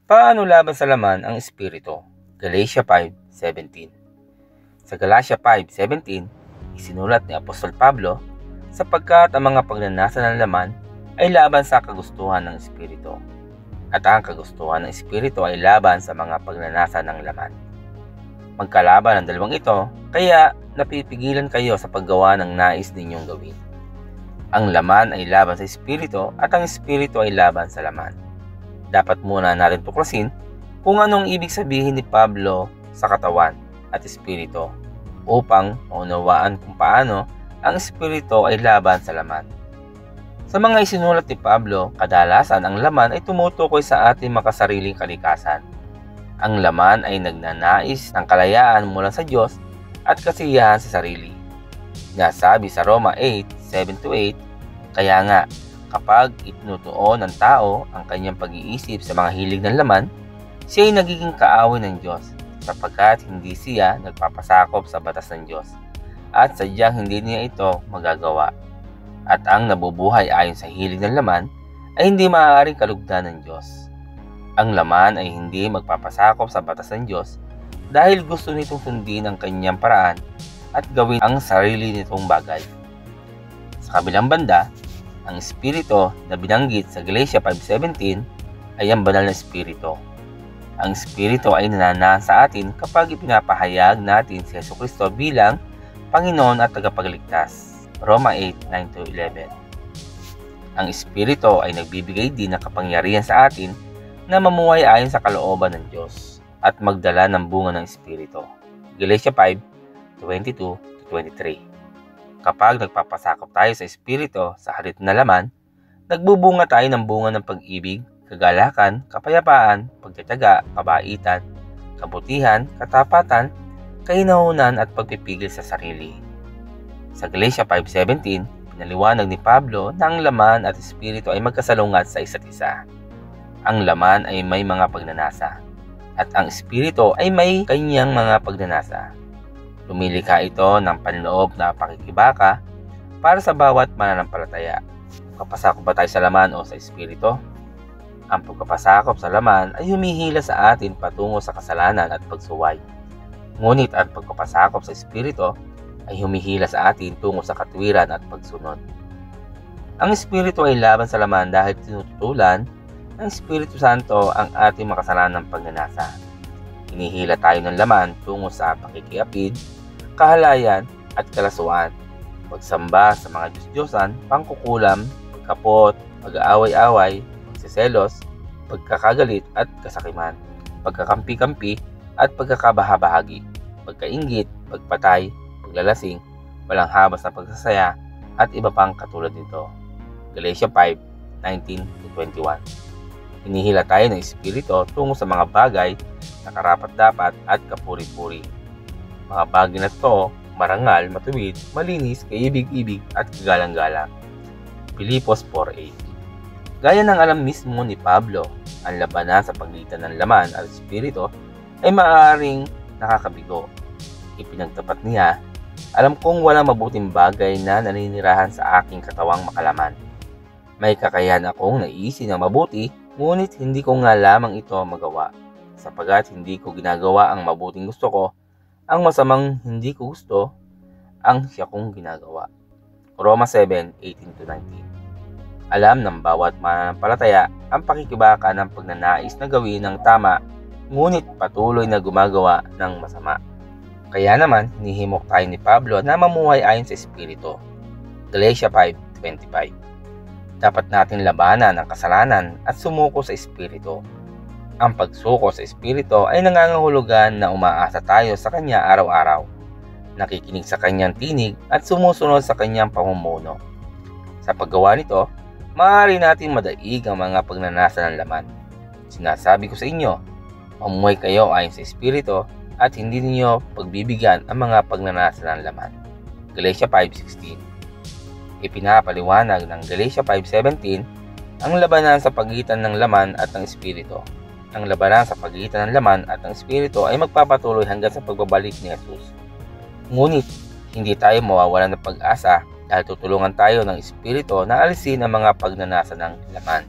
Paano laban sa laman ang espiritu? Galatia 5:17. Sa Galatia 5:17, isinulat ni Apostol Pablo, sapagkat ang mga pagnanasa ng laman ay laban sa kagustuhan ng espiritu, at ang kagustuhan ng espiritu ay laban sa mga pagnanasa ng laman. Magkalaban ang dalawang ito, kaya napipigilan kayo sa paggawa ng nais ninyong gawin. Ang laman ay laban sa espiritu at ang espiritu ay laban sa laman. Dapat muna natin tuklasin kung anong ibig sabihin ni Pablo sa katawan at espiritu upang maunawaan kung paano ang espiritu ay laban sa laman. Sa mga isinulat ni Pablo, kadalasan ang laman ay tumutukoy sa ating makasariling kalikasan. Ang laman ay nagnanais ng kalayaan mula sa Diyos at kasiyahan sa sarili. Nasabi sa Roma 8:7-8, kaya nga, kapag itinutuon ng tao ang kanyang pag-iisip sa mga hilig ng laman, siya ay nagiging kaaway ng Diyos sapagkat hindi siya nagpapasakop sa batas ng Diyos at sadyang hindi niya ito magagawa. At ang nabubuhay ayon sa hilig ng laman ay hindi maaaring kalugdan ng Diyos. Ang laman ay hindi magpapasakop sa batas ng Diyos dahil gusto nitong sundin ang kanyang paraan at gawin ang sarili nitong bagay. Sa kabilang banda, ang espiritu na binanggit sa Galatia 5:17 ay ang banal na espiritu. Ang espiritu ay nananahan sa atin kapag ipinapahayag natin si Jesucristo bilang Panginoon at tagapagligtas. Roma 8:9-11. Ang espiritu ay nagbibigay din ng kapangyarihan sa atin na mamuhay ayon sa kalooban ng Diyos at magdala ng bunga ng espiritu. Galatia 5:22-23. Kapag nagpapasakop tayo sa espiritu sa halip na laman, nagbubunga tayo ng bunga ng pag-ibig, kagalakan, kapayapaan, pagtitiyaga, kabaitan, kabutihan, katapatan, kahinahunan at pagpipigil sa sarili. Sa Galatia 5:17, pinaliwanag ni Pablo na ang laman at espiritu ay magkasalungat sa isa't isa. Ang laman ay may mga pagnanasa, at ang espiritu ay may kanyang mga pagnanasa. Lumilikha ito ng panloob na pakikibaka para sa bawat mananampalataya. Kapasakop ba tayo sa laman o sa espiritu? Ang pagpapasakop sa laman ay humihila sa atin patungo sa kasalanan at pagsuway. Ngunit ang pagpapasakop sa espiritu ay humihila sa atin tungo sa katwiran at pagsunod. Ang espiritu ay laban sa laman dahil tinututulan ng Espiritu Santo ang ating makasalanang pagnanasa. Hinihila tayo ng laman tungo sa pakikiapid, kahalayan at kalasuan, pagsamba sa mga Diyos-Diyosan, pangkukulam, pagkapot, pag-aaway-away, pagsiselos, pagkakagalit at kasakiman, pagkakampi-kampi at pagkakabahabahagi, pagkainggit, pagpatay, paglalasing, walang habas na pagsasaya at iba pang katulad nito. Galatia 5:19-21. Hinihila tayo ng espiritu tungo sa mga bagay na karapat-dapat at kapuri-puri. Mga bagay na ito, marangal, matuwid, malinis, kaibig-ibig at kagalang-galang. Filipos 4:8. Gaya ng alam mismo ni Pablo, ang labanan sa pagitan ng laman at espiritu ay maaaring nakakabigo. Ipinagtapat niya, alam kong walang mabuting bagay na naninirahan sa aking katawang makalaman. May kakayahan akong naisin ng mabuti, ngunit hindi ko nga lamang ito magawa, sapagat hindi ko ginagawa ang mabuting gusto ko, ang masamang hindi ko gusto, ang siya kong ginagawa. Roma 7:18-19. Alam ng bawat mananampalataya ang pakikibaka ng pagnanais na gawin ng tama, ngunit patuloy na gumagawa ng masama. Kaya naman, hinihimok tayo ni Pablo na mamuhay ayon sa espiritu. Galatia 5:25. Dapat natin labanan ang kasalanan at sumuko sa espiritu. Ang pagsuko sa espiritu ay nangangahulugan na umaasa tayo sa kanya araw-araw, nakikinig sa kanyang tinig at sumusunod sa kanyang pamumuno. Sa paggawa nito, maaari natin madaig ang mga pagnanasa ng laman. Sinasabi ko sa inyo, mamuhay kayo ayon sa espiritu at hindi ninyo pagbibigyan ang mga pagnanasa ng laman. Galatia 5:16. Ipinapaliwanag ng Galatia 5:17 ang labanan sa pagitan ng laman at ng espiritu. Ang labanan sa pagitan ng laman at ng espiritu ay magpapatuloy hanggang sa pagbabalik ni Jesus. Ngunit, hindi tayo mawawalan ng pag-asa dahil tutulungan tayo ng espiritu na alisin ang mga pagnanasa ng laman.